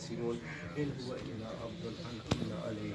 يحسنون إن هو إلا عبد أنعمنا عليه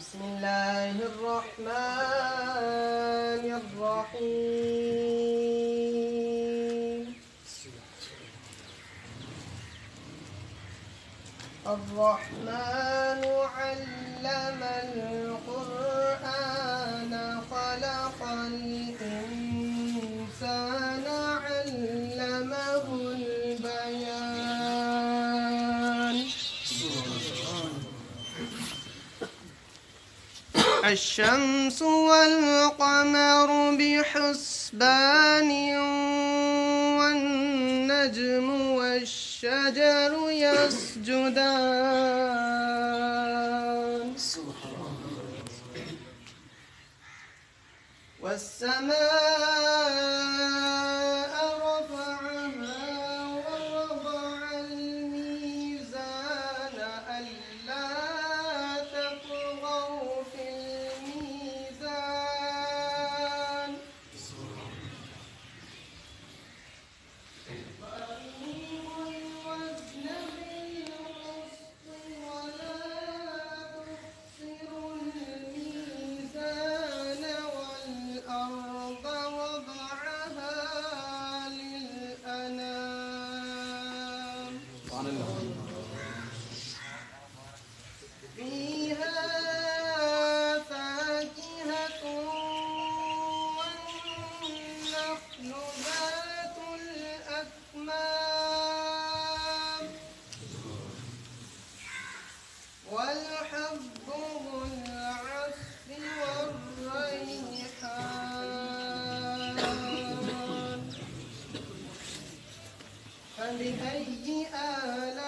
بسم الله الرحمن الرحيم الرحمن علم القرآن خلق الإنسان علمه البيان الشمس والقمر بحسبان والنجم والشجر يسجدان والسماء رفعها ووضع الميزان ألا تطغوا في الميزان وأقيموا الوزن بالقسط ولا تخسروا الميزان والأرض وضعها للأنام فيها فاكهة والنخل ذات الأكمام والحب ذو العصف والريحان فبأي آلاء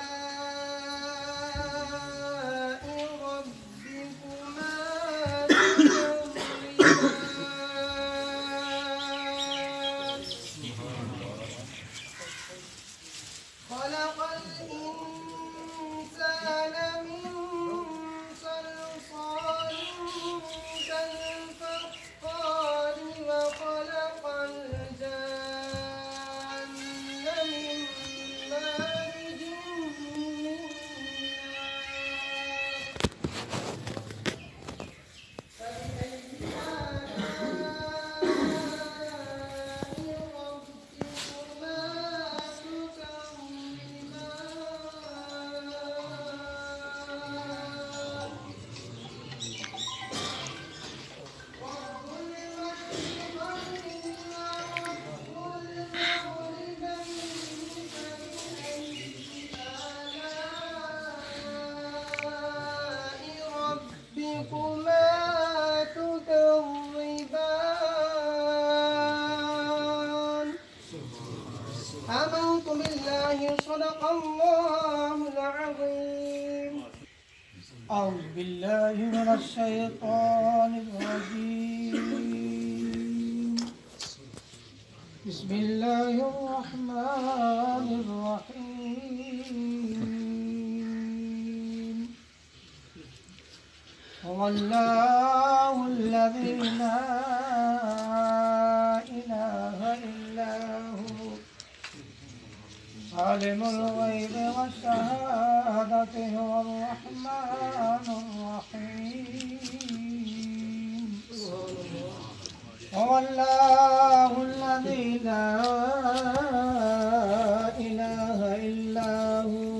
صدق الله العظيم. أعوذ بالله من الشيطان الرجيم. بسم الله الرحمن الرحيم. هو الله الذي لا إله إلا هو عالم الغيب والشهادة هو الرحمن الرحيم. هو الله الذي لا إله إلا هو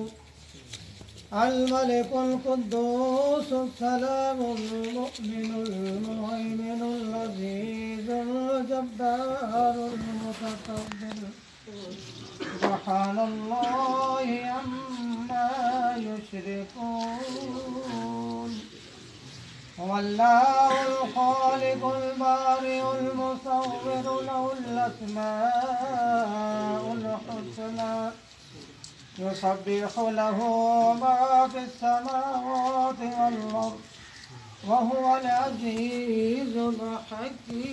الملك القدوس السلام المؤمن المهيمن العزيز الجبار المتكبر سبحان الله عما يشركون. هو الله الخالق البارئ المصور له الأسماء الحسنى يسبح له ما في السماوات والأرض وهو العزيز الحكيم.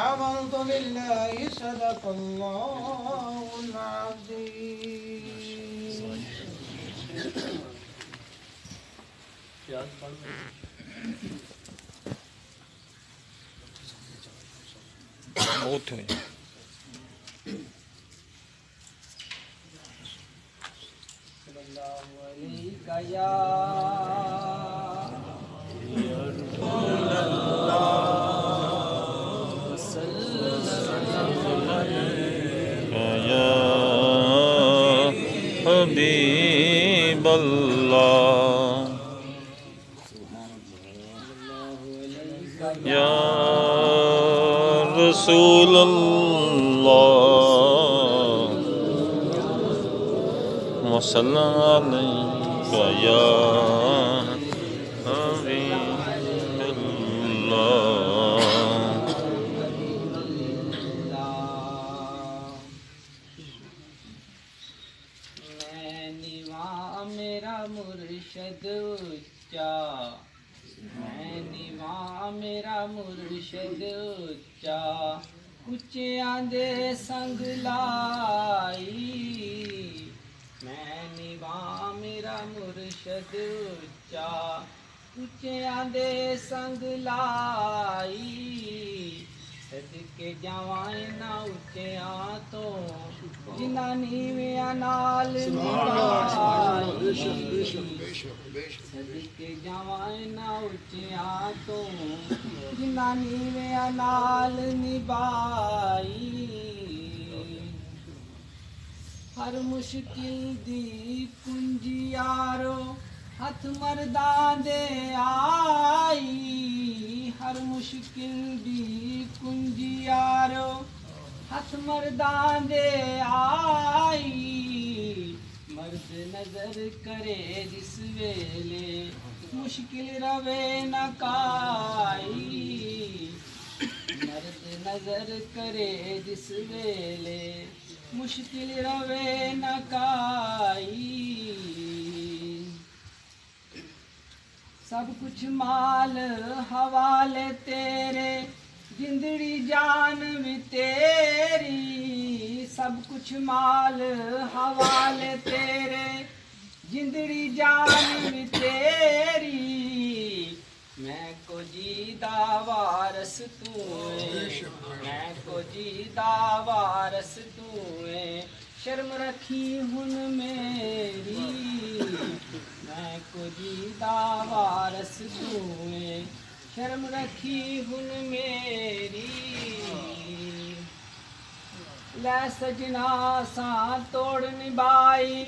آمنت بالله صدق الله العظيم. حبیب اللہ یا رسول اللہ وصلی علیک یا حبیب اللہ. میرا مرشد اچا میں نیواں میرا مرشد اچا اچیاں دے سنگ لائی میں نیواں میرا مرشد اچا اچیاں دے سنگ لائی صدقے جاواں نہ اچیاں تو جنہاں نیویاں نال نبھائی صدقے جاواں نہ اچیاں تو جنہاں نیویاں نال نبھائی ہر مشکل دی کنجی یارو ہاتھ مرداں دے آئی ہر مشکل دی کنجی یارو ہاتھ مرداں دے آئی مرد نظر کرے جس ویلے مشکل روے نہ کائی مرد نظر کرے جس ویلے مشکل روے نہ کائی سب کچھ مال حوالے تیرے جندڑی جان بھی تیری سب کچھ مال حوالے تیرے جندڑی جان بھی تیری میں کو جیدہ وارث تو میں کو جیدہ وارث تو شرم رکھی ہن میری میں کو جیدہ وارث تو شرم رکھی ہن میری لے سجنا ساں توڑ نبائی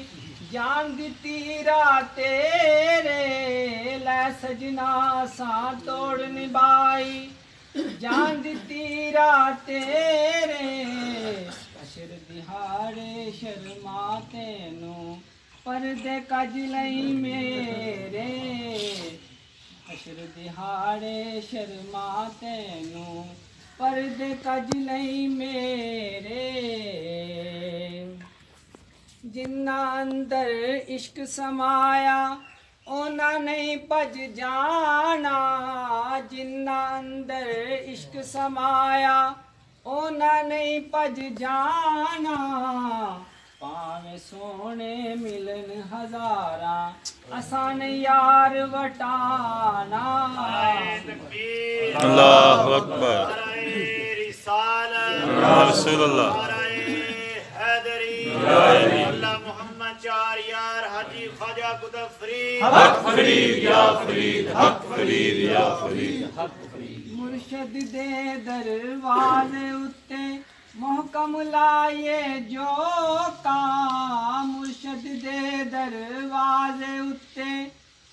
جان دتی راہ تیرے لے سجنا ساں توڑ نبائی جان دتی راہ تیرے اشر دہاڑے شرما تینوں پردے کج لئی میرے اشر دہاڑے شرما تینوں پردے کج نہیں میرے جنہ اندر عشق سمایا اونا نہیں پج جانا جنہ اندر عشق سمایا اونا نہیں پج جانا پاویں سونے ملن ہزارہ آسان یار وٹانا اللہ اکبر رسالت رسول اللہ حیدری اللہ محمد چار یار حاجی خواجہ قطب فرید حق فرید یا فرید حق فرید یا فرید مرشد دے دروازے اتے محکم لائے جو کا مرشد دے دروازے اتے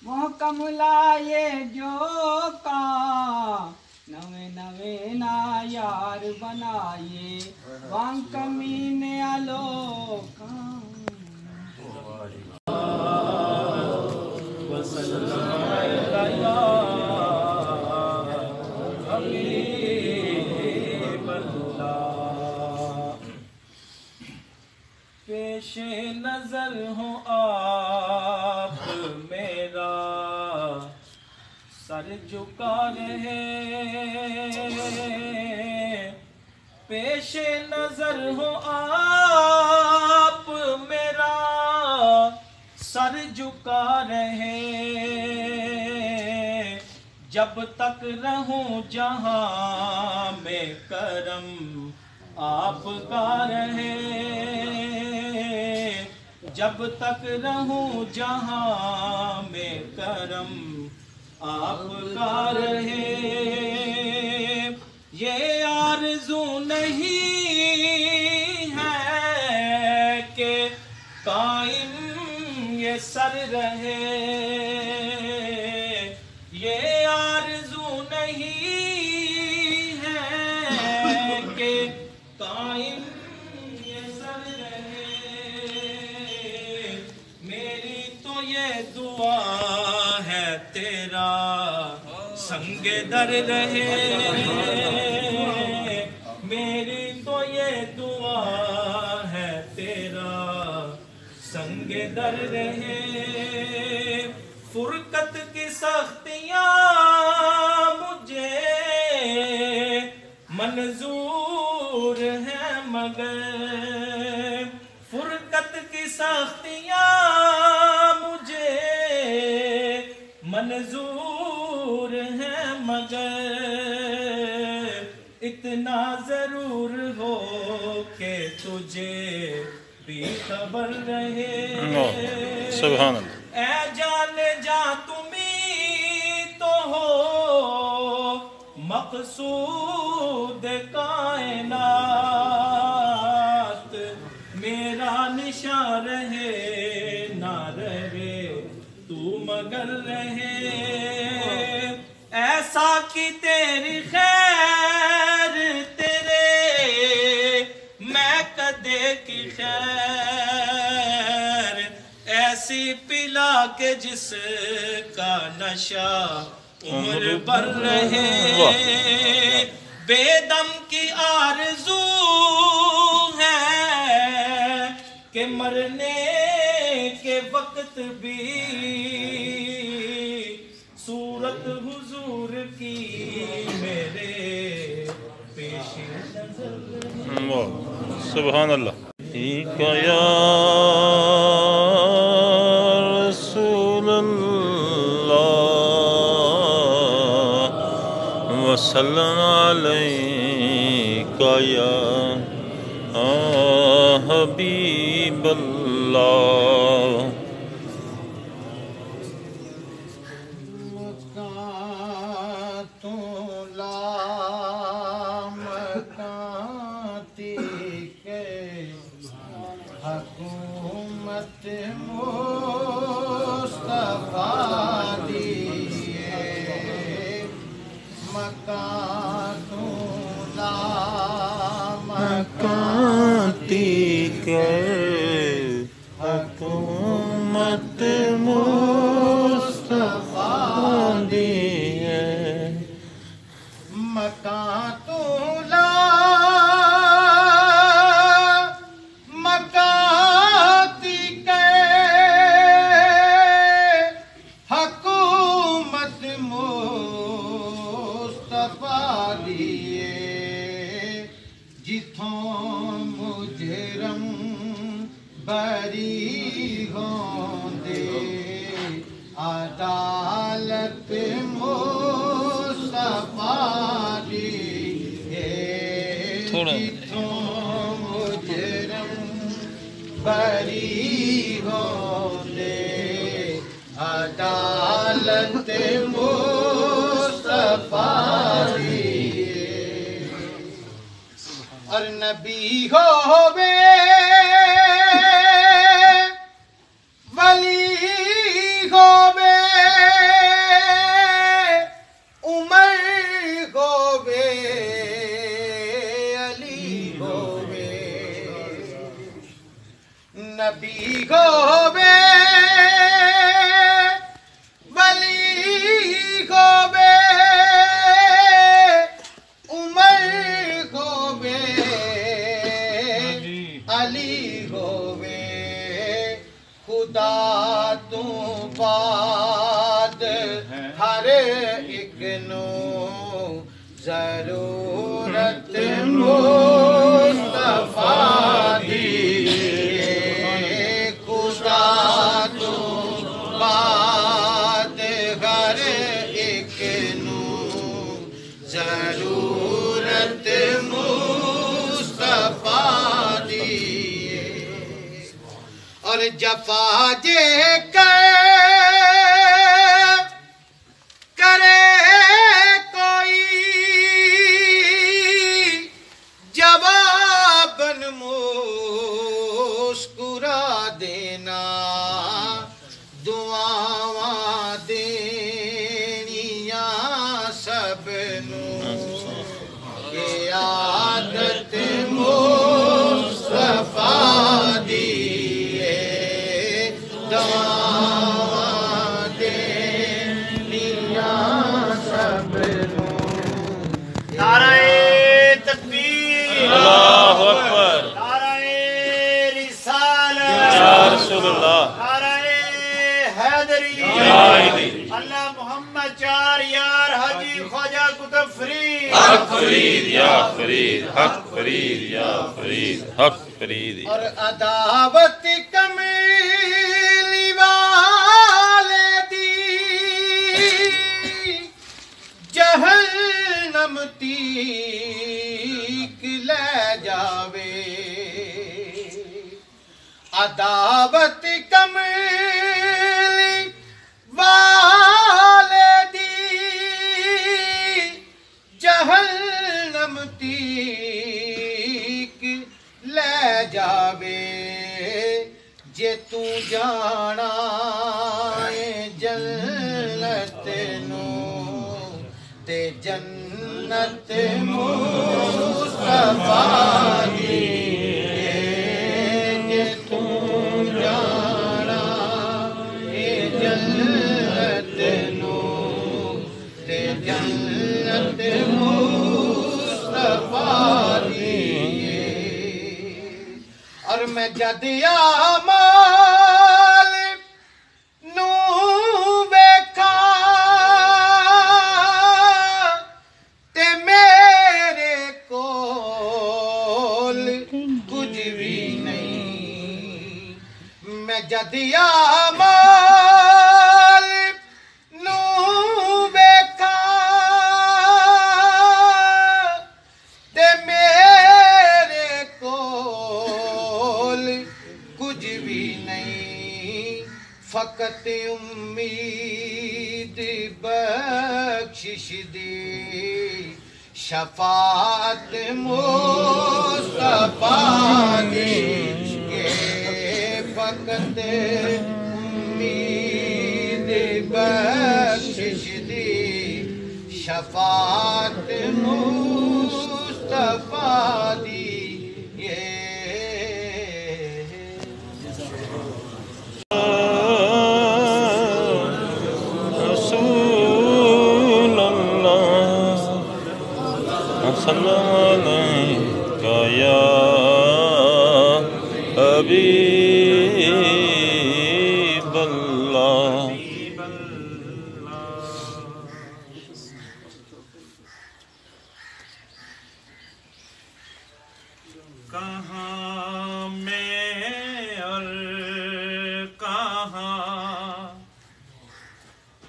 محکم لائے جو کا نویں نویں نا یار بنائیے وان کمینے آلوکا پیش نظر ہوں آپ میرا سر جھکا رہے پیش نظر ہوں آپ میرا سر جھکا رہے جب تک رہوں جہاں میں کرم آپ کا رہے جب تک رہوں جہاں میں کرم آپ کا رہے یہ آرزو نہیں ہے کہ قائم یہ سر رہے یہ آرزو نہیں ہے کہ قائم یہ سر رہے میری تو یہ دعا ہے تیرا سنگ در رہے میری تو یہ دعا ہے تیرا سنگ در رہے فرقت کی سختیاں مجھے منظور ہیں مگر فرقت کی سختیاں مجھے منظور ہیں مگر اتنا ضرور ہو کہ تجھے بھی خبر رہے سبحان اللہ اے جان جا تمہیں تو ہو مقصود کائنات میرا نشان رہے نہ رہے تو مگر رہے ایسا کی تیری خیر تیرے میں کدے کی خیر ایسی پلا کے جس کا نشہ عمر بھر رہے بے دم کی آرزو ہے کہ مرنے کے وقت بھی صورت حضور کی میرے پیش نظر سبحان اللہ یا رسول اللہ وسلم علیک یا حبیب اللہ حکومت مصطفیٰ دیے مکان تو لا مکان کے حکومت مصطفیٰ دیے مکان تو بری ہوندے عدالت مصطفیٰ دی جتوں مجرم بری ہوندے عدالت مصطفیٰ دی اور نبی ہووے ولی ہووے عمر ہووے علی ہووے نبی ہووے ولی ہووے عمر ہووے علی ہووے خدا تو بعد ہر ایک نو ضرورت مصطفیٰ دی خدا تو بعد ہر ایک نو ضرورت مصطفیٰ دی اور جفا جے کرے کوئی جواباً مسکرا دینا دعاواں دینیاں سب نو یہ عادت مصطفیٰ دی دعاواں دینیاں سب نو نعرہ تکبیر اللہ اکبر نعرہ رسالت یا رسول اللہ نعرہ حیدری یا حیدری اللہ محمد چار یار حاجی خواجہ قطب فرید حق فرید یا فرید حق فرید یا فرید حق فرید اور عداوت کمیلی والے دی جہنم تیک لے جاوے عداوت کمیلی والے دی جہنم تیک لے جاوے جے تو جانا ہے جنت نو تے جنت مصطفیٰ دی جے تو جانا ہے جنت نو تے جنت مصطفیٰ دی اور میں جد اعمال نو ویکھا تے میرے کول کچھ بھی نہیں میں جد اعمال نو ویکھا تے میرے کول کچھ بھی نہیں فقط امید بخشش دی شفاعت مصطفیٰ دی فقط امید بخشش دی شفاعت مصطفیٰ دی رسول اللہ صلی علیہ یا حبیب اللہ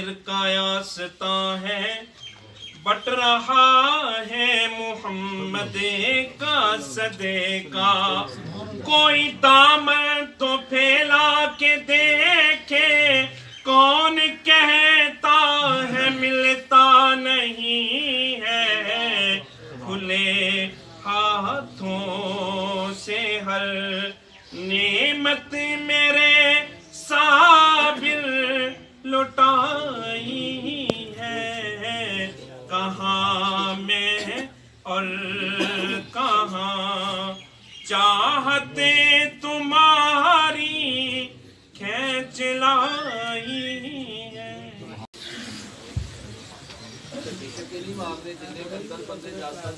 فقر کا آستہ ہے بٹ رہا ہے محمد کا صدقہ کوئی دامن تو پھیلا کے دیکھے کون کہتا ہے ملتا نہیں ہے کھلے ہاتھوں سے ہر نعمت میرے صابر لٹائی ہے کہاں میں اور کہاں چاہتے تمہاری کھینچ لائی ہے صلی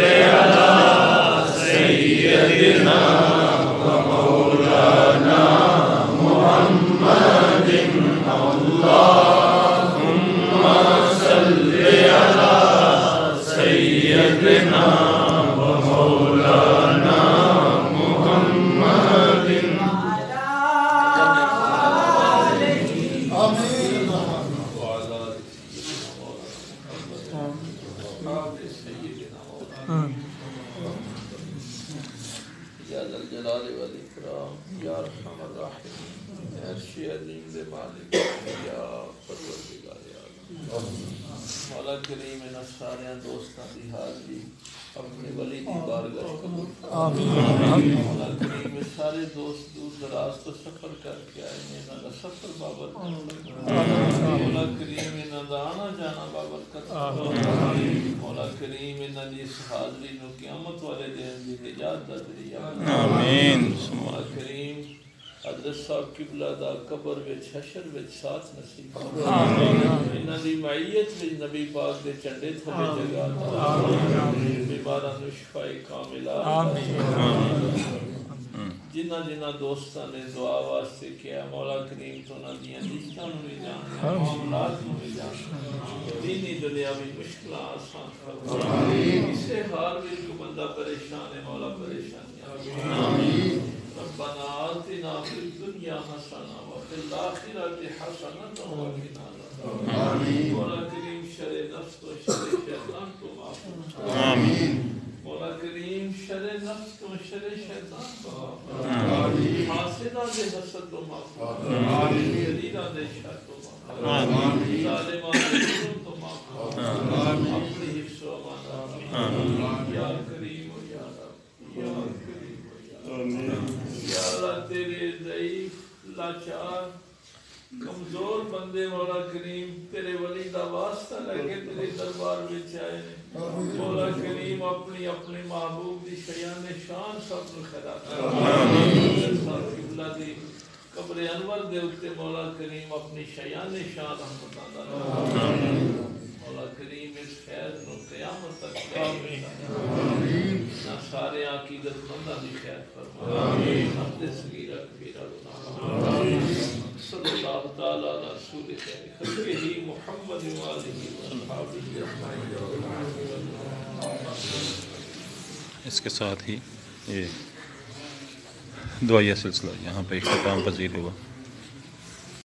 اللہ مولا کریم ان سارے دوستاں دی حاضری اپنے ولی دی بارگاہ قبول مولا کریم سارے دوست دور دراز تو سفر کر کے آئے ہیں انہاں دا سفر بابرکت مولا کریم انہاں دا آنا جانا بابرکت مولا کریم انہاں دی اس حاضری نو قیامت والے دن دی نجات دا ذریعہ آمین مولا کریم حضرت صاحب قبلہ دا قبر وچ حشر وچ ساتھ نصیب انہاں دی معیت وچ نبی پاک دے چنڈے تھلے جگہ بیماراں نو شفاء کاملہ جنہ جنہ دوستاں نے دعا واسطے کیا مولا کریم تو انہاں دیاں رشتاں نو بھی جان معاملات نو بھی جان دینی دنیاوی مشکلاں آسان فرما کسے حال وچ کوئی بندہ پریشان ہے مولا پریشانیاں ربنا آتنا فی الدنیا حسنہ وفی الآخرۃ حسنۃ وقنا عذاب النار مولا کریم شر نفس و شر شیطان کو معاف فرما مولا کریم شر نفس و شر شیطان کو معاف فرما حاسداں دے حسد کو معاف فرما دلیلاں دے شر کو معاف فرما ظالماں دے ظلم کو معاف فرما اپنی حفظ و امان یا کریم و یا رب یا کریم یا اللہ تیرے ضعیف لاچار کمزور بندے مولا کریم تیرے ولی دا واسطہ لے کے تیرے دربار وچ آئے ہیں مولا کریم اپنی اپنے محبوب دی شیان شان سب نو خیرات قبلہ دی قبر انور دے اتے مولا کریم اپنی شیان شان رحمتاں دا مولا کریم اس خیر نو قیامت تک نہ سارے عقیدت منداں دی خیر فرما اپنے صغیرہ کبیرہ گناہ صلی اللہ تعالی علی رسول خیر خلقہ محمد وآلہ وصحبہ اجمعین. اس کے ساتھ ہی یہ دعائیہ سلسلہ یہاں پہ اختتام پذیر ہوا.